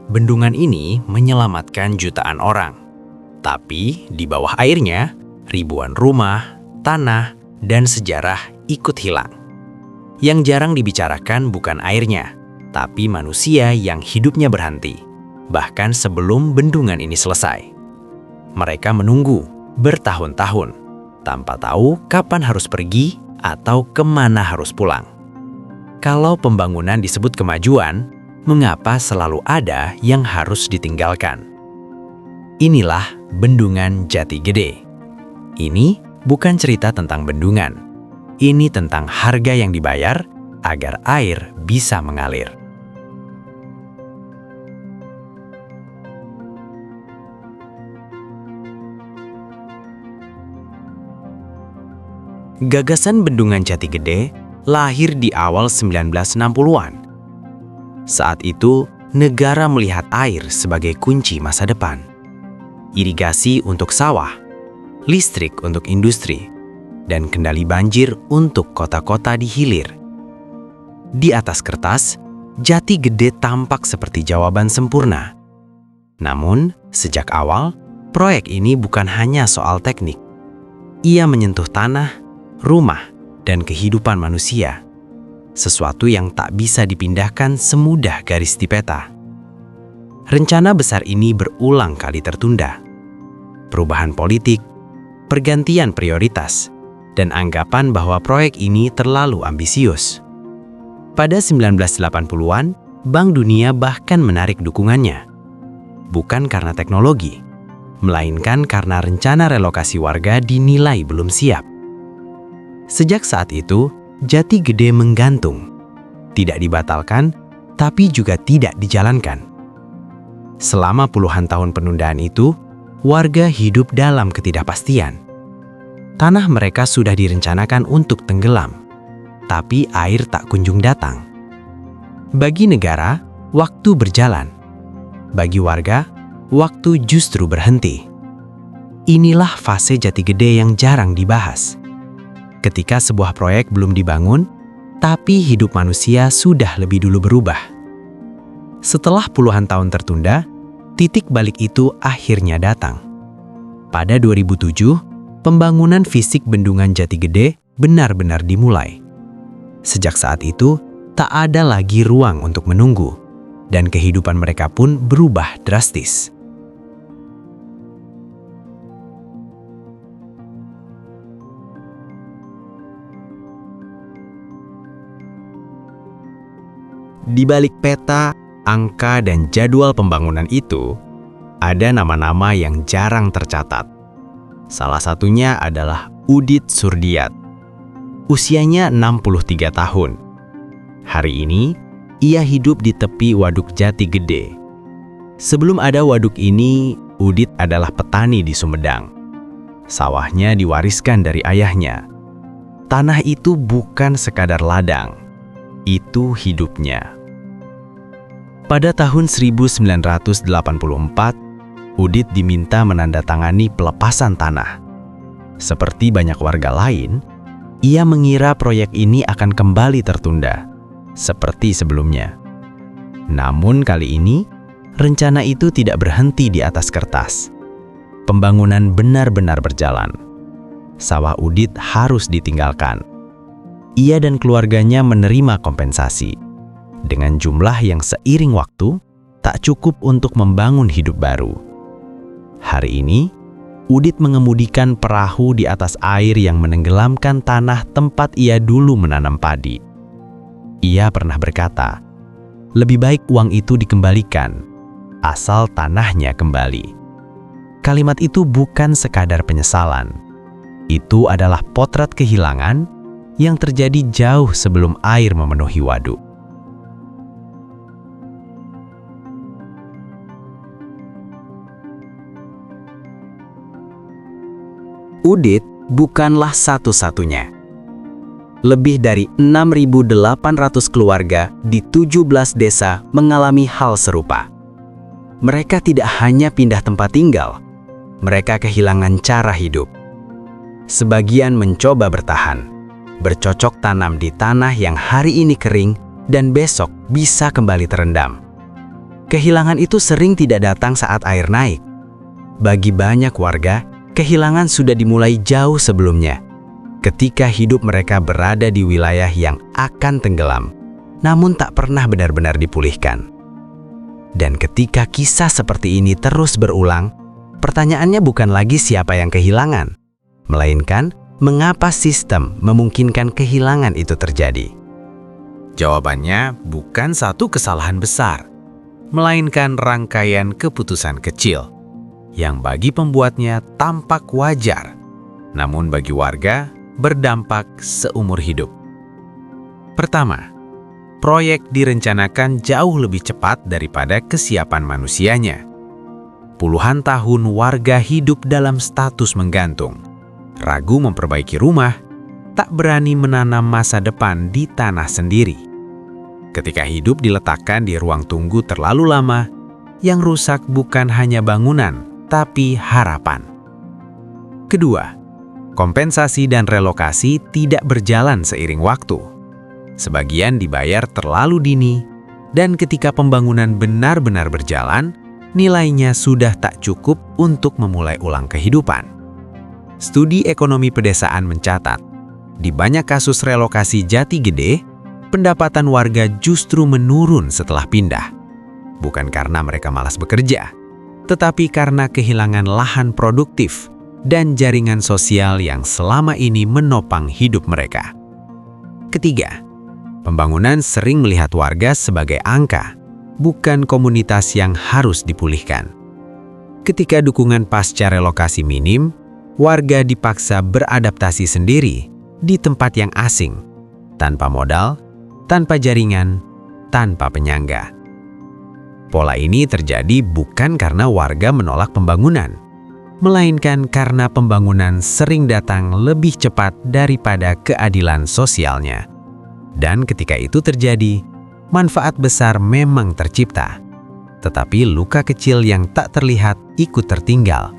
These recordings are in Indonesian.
bendungan ini menyelamatkan jutaan orang. Tapi di bawah airnya, ribuan rumah, tanah, dan sejarah ikut hilang. Yang jarang dibicarakan bukan airnya, tapi manusia yang hidupnya berhenti, bahkan sebelum bendungan ini selesai. Mereka menunggu bertahun-tahun, tanpa tahu kapan harus pergi atau kemana harus pulang. Kalau pembangunan disebut kemajuan, mengapa selalu ada yang harus ditinggalkan? Inilah Bendungan Jati Gede. Ini bukan cerita tentang bendungan. Ini tentang harga yang dibayar agar air bisa mengalir. Gagasan Bendungan Jati Gede lahir di awal 1960-an. Saat itu, negara melihat air sebagai kunci masa depan. Irigasi untuk sawah, listrik untuk industri, dan kendali banjir untuk kota-kota di hilir. Di atas kertas, Jati Gede tampak seperti jawaban sempurna. Namun, sejak awal, proyek ini bukan hanya soal teknik. Ia menyentuh tanah, rumah, dan kehidupan manusia. Sesuatu yang tak bisa dipindahkan semudah garis di peta. Rencana besar ini berulang kali tertunda. Perubahan politik, pergantian prioritas, dan anggapan bahwa proyek ini terlalu ambisius. Pada 1980-an, Bank Dunia bahkan menarik dukungannya. Bukan karena teknologi, melainkan karena rencana relokasi warga dinilai belum siap. Sejak saat itu, Jati Gede menggantung. Tidak dibatalkan, tapi juga tidak dijalankan. Selama puluhan tahun penundaan itu, warga hidup dalam ketidakpastian. Tanah mereka sudah direncanakan untuk tenggelam, tapi air tak kunjung datang. Bagi negara, waktu berjalan. Bagi warga, waktu justru berhenti. Inilah fase Jati Gede yang jarang dibahas. Ketika sebuah proyek belum dibangun, tapi hidup manusia sudah lebih dulu berubah. Setelah puluhan tahun tertunda, titik balik itu akhirnya datang. Pada 2007, pembangunan fisik Bendungan Jati Gede benar-benar dimulai. Sejak saat itu, tak ada lagi ruang untuk menunggu, dan kehidupan mereka pun berubah drastis. Di balik peta, angka, dan jadwal pembangunan itu, ada nama-nama yang jarang tercatat. Salah satunya adalah Udit Surdiat. Usianya 63 tahun. Hari ini, ia hidup di tepi Waduk Jati Gede. Sebelum ada waduk ini, Udit adalah petani di Sumedang. Sawahnya diwariskan dari ayahnya. Tanah itu bukan sekadar ladang, itu hidupnya. Pada tahun 1984, Udit diminta menandatangani pelepasan tanah. Seperti banyak warga lain, ia mengira proyek ini akan kembali tertunda, seperti sebelumnya. Namun kali ini, rencana itu tidak berhenti di atas kertas. Pembangunan benar-benar berjalan. Sawah Udit harus ditinggalkan. Ia dan keluarganya menerima kompensasi dengan jumlah yang seiring waktu tak cukup untuk membangun hidup baru. Hari ini, Udit mengemudikan perahu di atas air yang menenggelamkan tanah tempat ia dulu menanam padi. Ia pernah berkata, lebih baik uang itu dikembalikan, asal tanahnya kembali. Kalimat itu bukan sekadar penyesalan. Itu adalah potret kehilangan yang terjadi jauh sebelum air memenuhi waduk. Udit bukanlah satu-satunya. Lebih dari 6.800 keluarga di 17 desa mengalami hal serupa. Mereka tidak hanya pindah tempat tinggal, mereka kehilangan cara hidup. Sebagian mencoba bertahan, bercocok tanam di tanah yang hari ini kering dan besok bisa kembali terendam. Kehilangan itu sering tidak datang saat air naik. Bagi banyak warga, kehilangan sudah dimulai jauh sebelumnya, ketika hidup mereka berada di wilayah yang akan tenggelam, namun tak pernah benar-benar dipulihkan. Dan ketika kisah seperti ini terus berulang, pertanyaannya bukan lagi siapa yang kehilangan, melainkan mengapa sistem memungkinkan kehilangan itu terjadi. Jawabannya bukan satu kesalahan besar, melainkan rangkaian keputusan kecil yang bagi pembuatnya tampak wajar, namun bagi warga berdampak seumur hidup. Pertama, proyek direncanakan jauh lebih cepat daripada kesiapan manusianya. Puluhan tahun warga hidup dalam status menggantung, ragu memperbaiki rumah, tak berani menanam masa depan di tanah sendiri. Ketika hidup diletakkan di ruang tunggu terlalu lama, yang rusak bukan hanya bangunan, tapi harapan. Kedua, kompensasi dan relokasi tidak berjalan seiring waktu. Sebagian dibayar terlalu dini, dan ketika pembangunan benar-benar berjalan, nilainya sudah tak cukup untuk memulai ulang kehidupan. Studi ekonomi pedesaan mencatat, di banyak kasus relokasi Jati Gede, pendapatan warga justru menurun setelah pindah. Bukan karena mereka malas bekerja, tetapi karena kehilangan lahan produktif dan jaringan sosial yang selama ini menopang hidup mereka. Ketiga, pembangunan sering melihat warga sebagai angka, bukan komunitas yang harus dipulihkan. Ketika dukungan pasca relokasi minim, warga dipaksa beradaptasi sendiri di tempat yang asing, tanpa modal, tanpa jaringan, tanpa penyangga. Pola ini terjadi bukan karena warga menolak pembangunan, melainkan karena pembangunan sering datang lebih cepat daripada keadilan sosialnya. Dan ketika itu terjadi, manfaat besar memang tercipta, tetapi luka kecil yang tak terlihat ikut tertinggal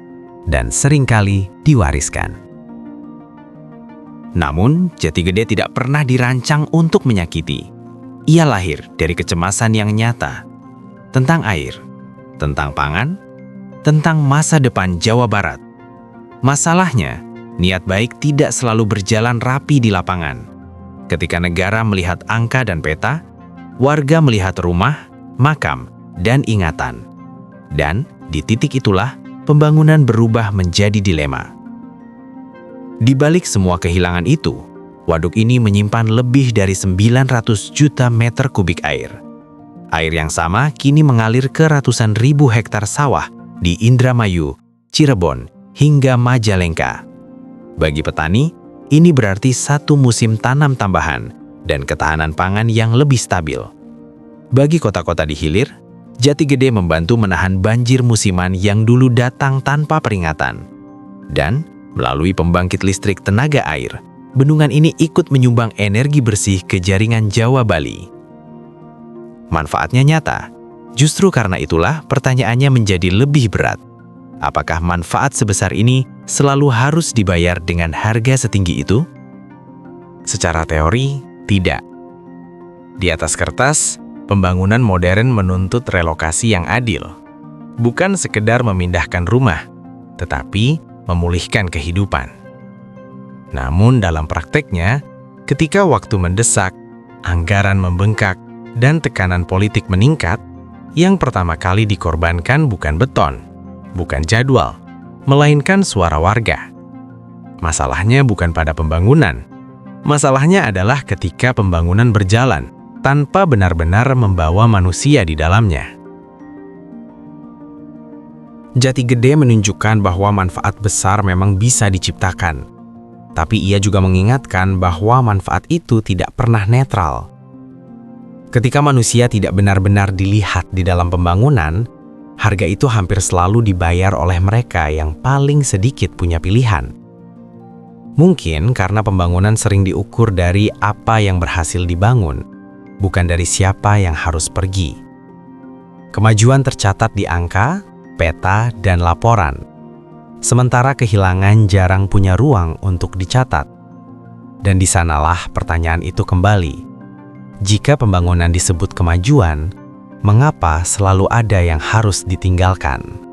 dan seringkali diwariskan. Namun, Jati Gede tidak pernah dirancang untuk menyakiti. Ia lahir dari kecemasan yang nyata tentang air, tentang pangan, tentang masa depan Jawa Barat. Masalahnya, niat baik tidak selalu berjalan rapi di lapangan. Ketika negara melihat angka dan peta, warga melihat rumah, makam, dan ingatan. Dan di titik itulah pembangunan berubah menjadi dilema. Di balik semua kehilangan itu, waduk ini menyimpan lebih dari 900 juta meter kubik air. Air yang sama kini mengalir ke ratusan ribu hektar sawah di Indramayu, Cirebon, hingga Majalengka. Bagi petani, ini berarti satu musim tanam tambahan dan ketahanan pangan yang lebih stabil. Bagi kota-kota di hilir, Jati Gede membantu menahan banjir musiman yang dulu datang tanpa peringatan. Dan melalui pembangkit listrik tenaga air, bendungan ini ikut menyumbang energi bersih ke jaringan Jawa Bali. Manfaatnya nyata. Justru karena itulah pertanyaannya menjadi lebih berat. Apakah manfaat sebesar ini selalu harus dibayar dengan harga setinggi itu? Secara teori, tidak. Di atas kertas, pembangunan modern menuntut relokasi yang adil. Bukan sekedar memindahkan rumah, tetapi memulihkan kehidupan. Namun dalam prakteknya, ketika waktu mendesak, anggaran membengkak, dan tekanan politik meningkat, yang pertama kali dikorbankan bukan beton, bukan jadwal, melainkan suara warga. Masalahnya bukan pada pembangunan. Masalahnya adalah ketika pembangunan berjalan tanpa benar-benar membawa manusia di dalamnya. Jati Gede menunjukkan bahwa manfaat besar memang bisa diciptakan, tapi ia juga mengingatkan bahwa manfaat itu tidak pernah netral. Ketika manusia tidak benar-benar dilihat di dalam pembangunan, harga itu hampir selalu dibayar oleh mereka yang paling sedikit punya pilihan. Mungkin karena pembangunan sering diukur dari apa yang berhasil dibangun, bukan dari siapa yang harus pergi. Kemajuan tercatat di angka, peta, dan laporan. Sementara kehilangan jarang punya ruang untuk dicatat. Dan di sanalah pertanyaan itu kembali. Jika pembangunan disebut kemajuan, Mengapa selalu ada yang harus ditinggalkan?